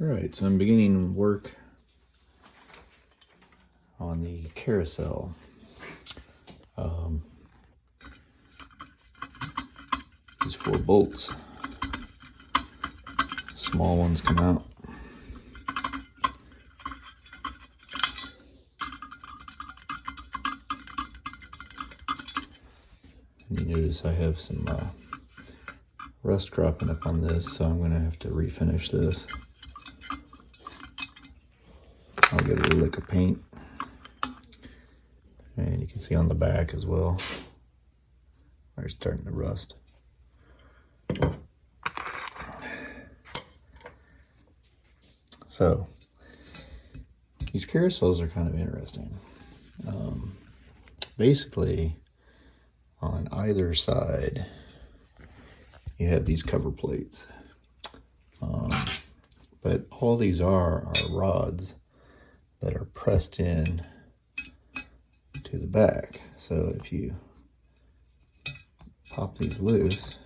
Alright, so I'm beginning work on the Carousel. These 4 bolts, small ones come out. And you notice I have some rust cropping up on this, so I'm going to have to refinish this. I'll get a lick of paint, and you can see on the back as well where it's starting to rust. So these carousels are kind of interesting. Basically, on either side you have these cover plates, but all these are rods that are pressed in to the back. So if you pop these loose,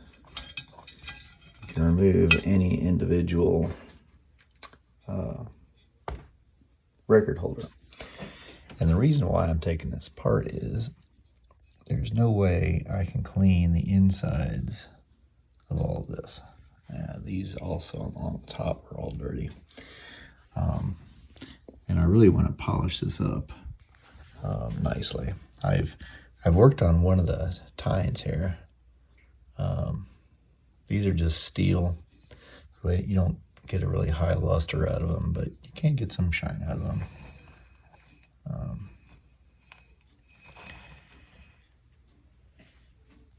you can remove any individual record holder. And the reason why I'm taking this apart is there's no way I can clean the insides of all of this. These also on the top are all dirty. And I really want to polish this up nicely. I've worked on one of the tines here. These are just steel, so you don't get a really high luster out of them, but you can get some shine out of them.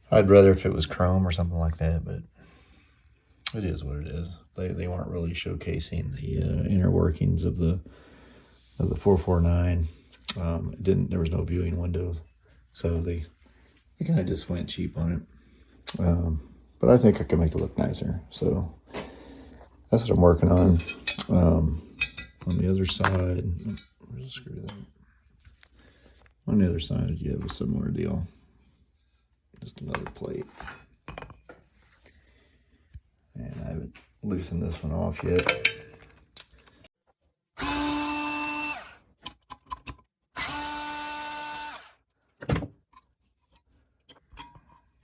I'd rather if it was chrome or something like that, but it is what it is. They weren't really showcasing the inner workings of the 449. There was no viewing windows, so they kind of just went cheap on it. But I think I can make it look nicer, so that's what I'm working on. On the other side, where's the screw that? On the other side, you have a similar deal. Just another plate. And I haven't loosened this one off yet.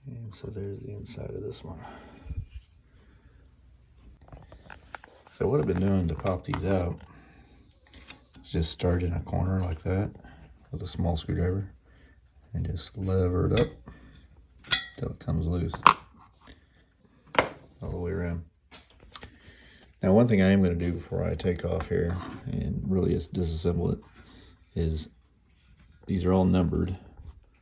And so there's the inside of this one. So what I've been doing to pop these out is just start in a corner like that with a small screwdriver and just lever it up till it comes loose all the way around. Now, one thing I am going to do before I take off here and really just disassemble it is these are all numbered,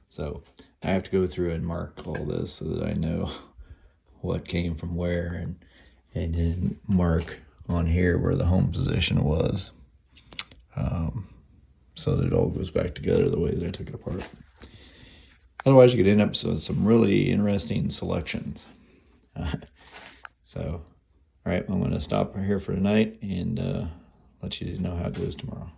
so I have to go through and mark all this so that I know what came from where, and then mark on here where the home position was, so that it all goes back together the way that I took it apart. Otherwise, you could end up with some really interesting selections. So, all right, I'm going to stop here for tonight and let you know how it goes tomorrow.